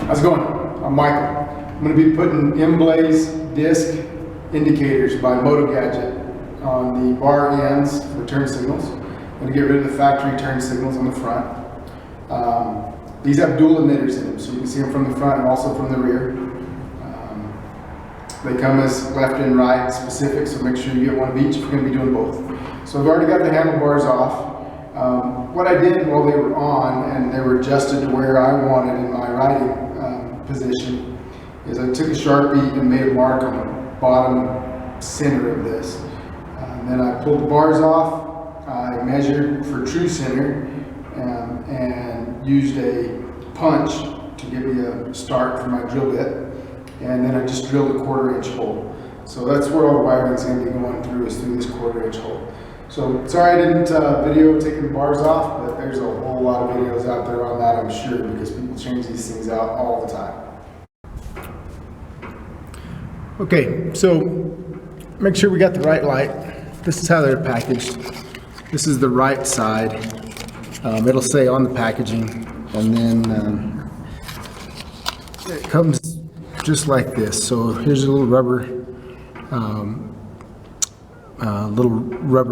How's it going? I'm Michael. I'm going to be putting M.blaze disc indicators by Moto-gadget on the bar ends for turn signals. I'm going to get rid of the factory turn signals on the front. These have dual emitters in them, so you can see them from the front and also from the rear. They come as left and right specific, so make sure you get one of each if you're going to be doing both. So I've already got the handlebars off. What I did while they were on and they were adjusted to where I wanted in my riding position is I took a Sharpie and made a mark on the bottom center of this. Then I pulled the bars off, I measured for true center and used a punch to give me a start for my drill bit, and then I just drilled a 1/4 inch hole. So that's where all the wiring is going to be going through, is through this 1/4 inch hole. So sorry I didn't video taking the bars off, but there's a whole lot of videos out there on that, I'm sure, because people change these things out all the time. Okay, so make sure we got the right light. This is how they're packaged. This is the right side. It'll say on the packaging, and then it comes just like this. So here's a little rubber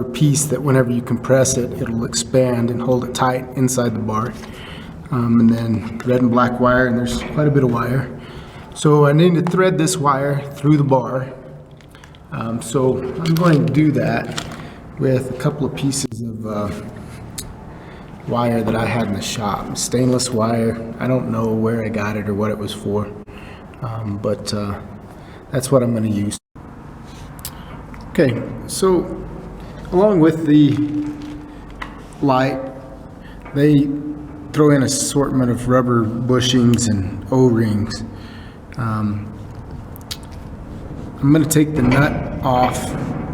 piece that whenever you compress it, it'll expand and hold it tight inside the bar. And then red and black wire, and there's quite a bit of wire. So I need to thread this wire through the bar. So I'm going to do that with a couple of pieces of wire that I had in the shop. Stainless wire. I don't know where I got it or what it was for, but that's what I'm going to use. Okay, so along with the light, they throw in an assortment of rubber bushings and O-rings. I'm going to take the nut off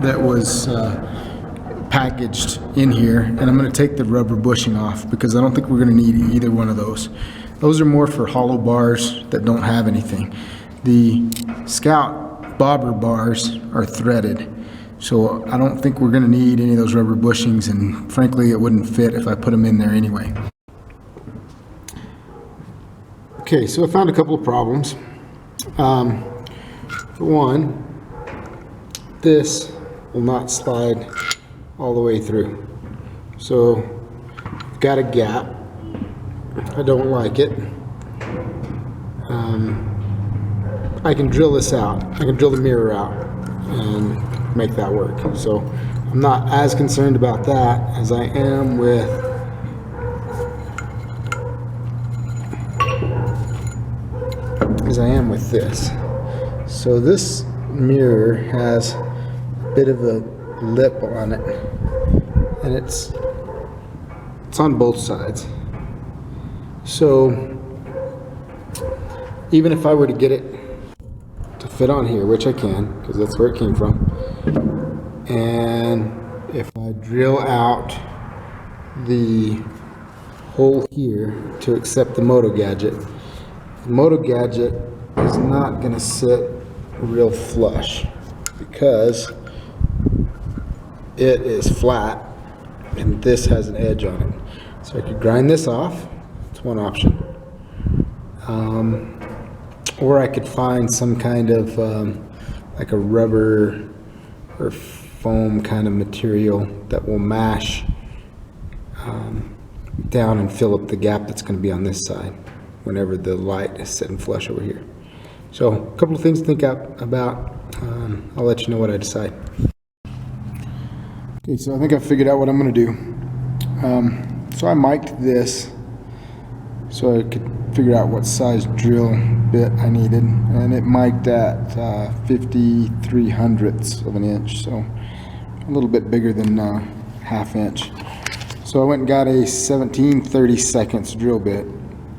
that was packaged in here, and I'm going to take the rubber bushing off because I don't think we're going to need either one of those. Those are more for hollow bars that don't have anything. The Scout bobber bars are threaded, so I don't think we're going to need any of those rubber bushings, and frankly it wouldn't fit if I put them in there anyway. Okay, so I found a couple of problems. For one, this will not slide all the way through. So I've got a gap. I don't like it. I can drill this out. I can drill the mirror out and make that work. So I'm not as concerned about that as I am with this. So this mirror has a bit of a lip on it, and it's on both sides. So even if I were to get it to fit on here, which I can because that's where it came from, and if I drill out the hole here to accept the Moto-gadget, the Moto-gadget is not going to sit real flush because it is flat and this has an edge on it. So I could grind this off. It's one option. Or I could find some kind of like a rubber or foam kind of material that will mash down and fill up the gap that's going to be on this side whenever the light is sitting flush over here. So a couple of things to think about. I'll let you know what I decide. Okay, so I think I figured out what I'm going to do. So I mic'd this so I could figure out what size drill bit I needed, and it mic'd at 53/100ths of an inch, so a little bit bigger than 1/2 inch. So I went and got a 17/32 drill bit,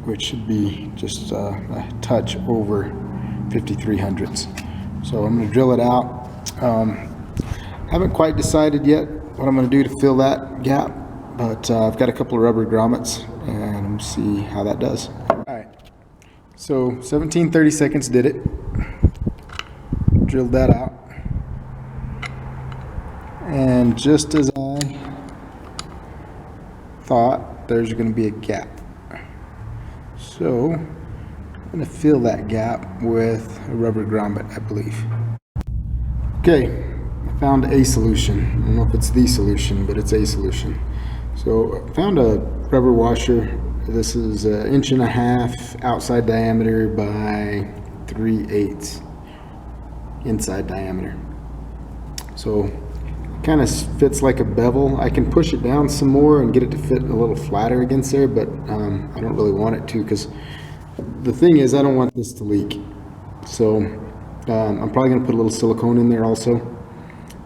which should be just a touch over 53/100ths. So I'm going to drill it out. Haven't quite decided yet what I'm going to do to fill that gap, but I've got a couple of rubber grommets and we'll see how that does. Alright, so 17/32 did it. Drilled that out, and just as I thought, there's going to be a gap. So I'm going to fill that gap with a rubber grommet, I believe. Okay, I found a solution. I don't know if it's the solution, but it's a solution. So I found a rubber washer. This is 1.5 inch outside diameter by 3/8 inside diameter. So it kind of fits like a bevel. I can push it down some more and get it to fit a little flatter against there, but I don't really want it to, because the thing is, I don't want this to leak. So I'm probably going to put a little silicone in there also,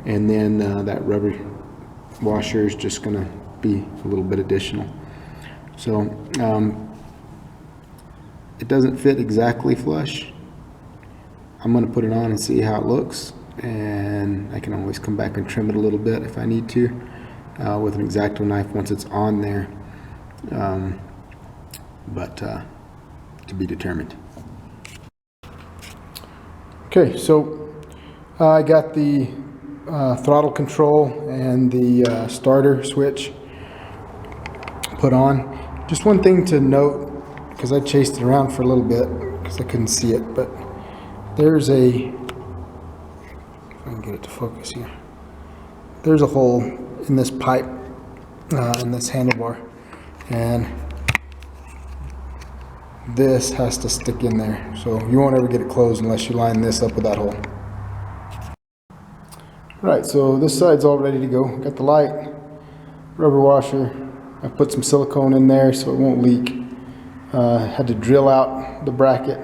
and then that rubber washer is just going to be a little bit additional. So it doesn't fit exactly flush. I'm going to put it on and see how it looks, and I can always come back and trim it a little bit if I need to with an X-Acto knife once it's on there, but to be determined. Okay, so I got the throttle control and the starter switch put on. Just one thing to note, because I chased it around for a little bit because I couldn't see it, but there's a, if I can get it to focus here, there's a hole in this pipe, in this handlebar, and this has to stick in there. So you won't ever get it closed unless you line this up with that hole. Right, so this side's all ready to go. Got the light, rubber washer. I put some silicone in there so it won't leak. Had to drill out the bracket,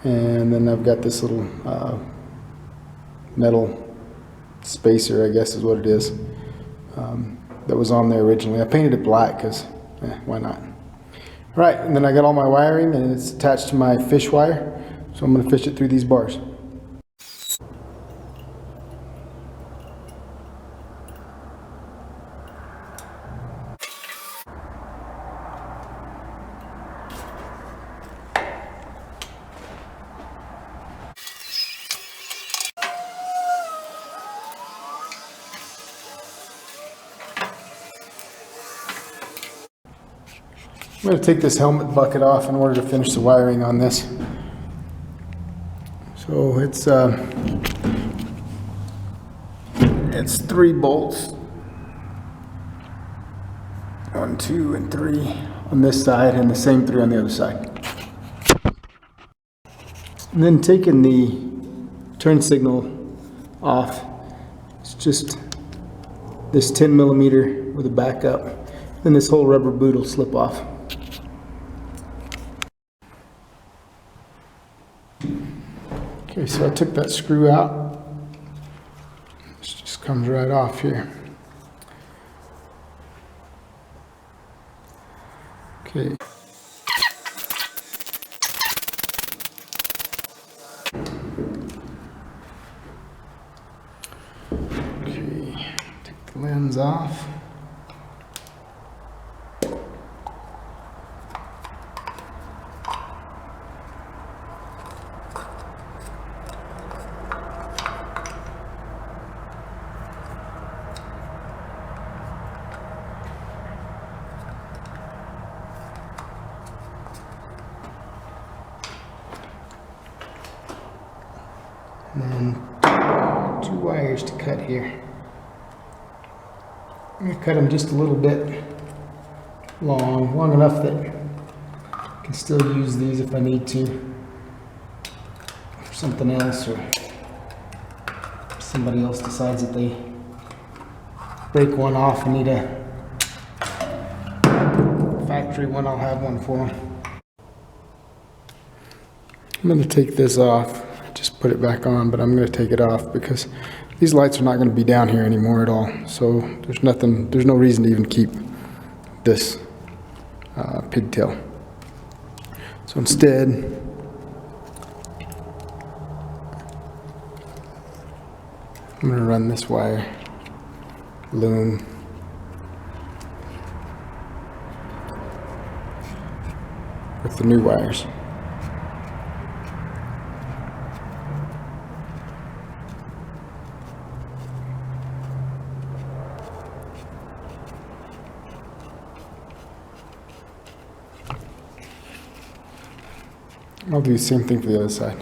and then I've got this little metal spacer, I guess is what it is, that was on there originally. I painted it black because why not? Right, and then I got all my wiring, and it's attached to my fish wire, so I'm going to fish it through these bars. I'm going to take this helmet bucket off in order to finish the wiring on this. So it's 3 bolts, 1, 2, and 3 on this side, and the same 3 on the other side. And then taking the turn signal off, it's just this 10mm with a backup, then this whole rubber boot will slip off. Okay, so I took that screw out. This just comes right off here. Okay. Okay, take the lens off. And then 2 wires to cut here. I'm going to cut them just a little bit long enough that I can still use these if I need to for something else, or if somebody else decides that they break one off and need a factory one, I'll have one for them. I'm going to take this off. Just put it back on, but I'm going to take it off because these lights are not going to be down here anymore at all. So there's no reason to even keep this pigtail. So instead, I'm going to run this wire loom with the new wires. I'll do the same thing for the other side.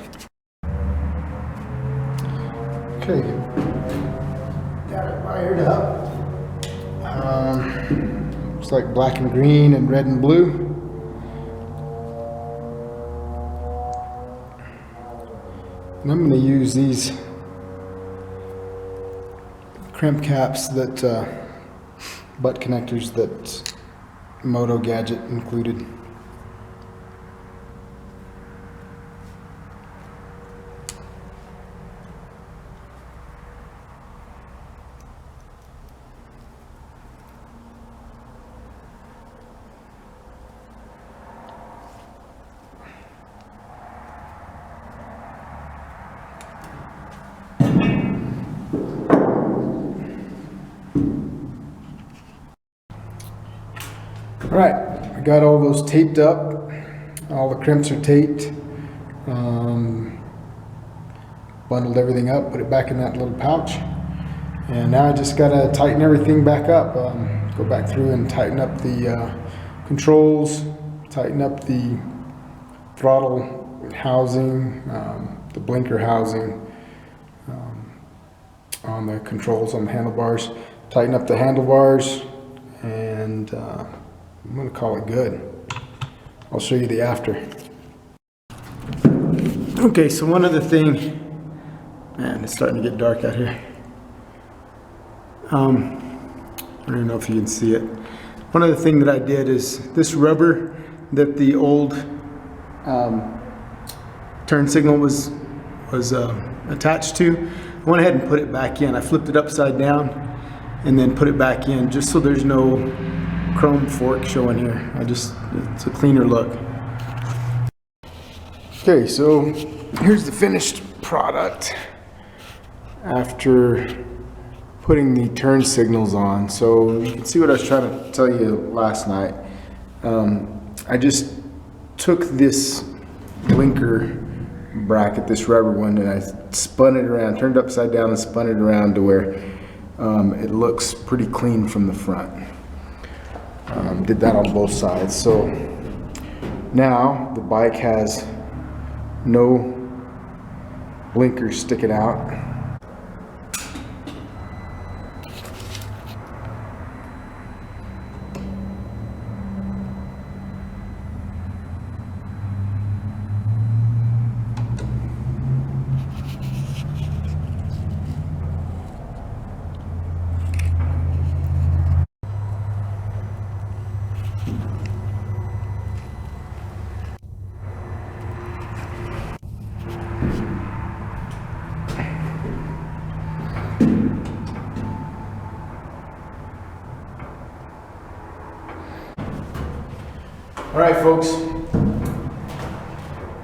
Okay, got it wired up. Looks like black and green and red and blue. And I'm going to use these crimp caps that butt connectors that Moto-gadget included. All right, I got all those taped up. All the crimps are taped. Bundled everything up, put it back in that little pouch. And now I just gotta tighten everything back up. Go back through and tighten up the controls, tighten up the throttle housing, the blinker housing on the controls on the handlebars, tighten up the handlebars, and I'm going to call it good. I'll show you the after. Okay, so one other thing, man, it's starting to get dark out here. I don't even know if you can see it. One other thing that I did is this rubber that the old turn signal was attached to, I went ahead and put it back in. I flipped it upside down and then put it back in just so there's no chrome fork showing here. It's a cleaner look. Okay, so here's the finished product after putting the turn signals on. So you can see what I was trying to tell you last night. I just took this blinker bracket, this rubber one, and I spun it around, turned it upside down and spun it around to where it looks pretty clean from the front. Did that on both sides. So now the bike has no blinkers sticking out. All right, folks,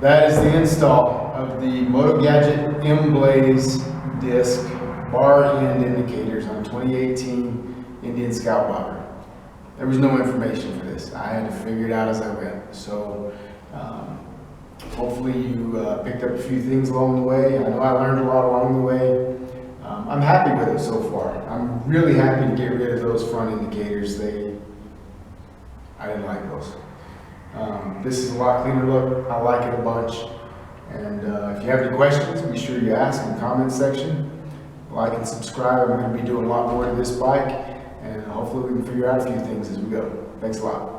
that is the install of the Moto-gadget M.blaze Disc bar end indicators on 2018 Indian Scout Bobber. There was no information for this. I had to figure it out as I went. So hopefully you picked up a few things along the way. I know I learned a lot along the way. I'm happy with it so far. I'm really happy to get rid of those front indicators. I didn't like those. This is a lot cleaner look. I like it a bunch. And if you have any questions, be sure you ask in the comments section. Like and subscribe. I'm going to be doing a lot more to this bike, and hopefully we can figure out a few things as we go. Thanks a lot.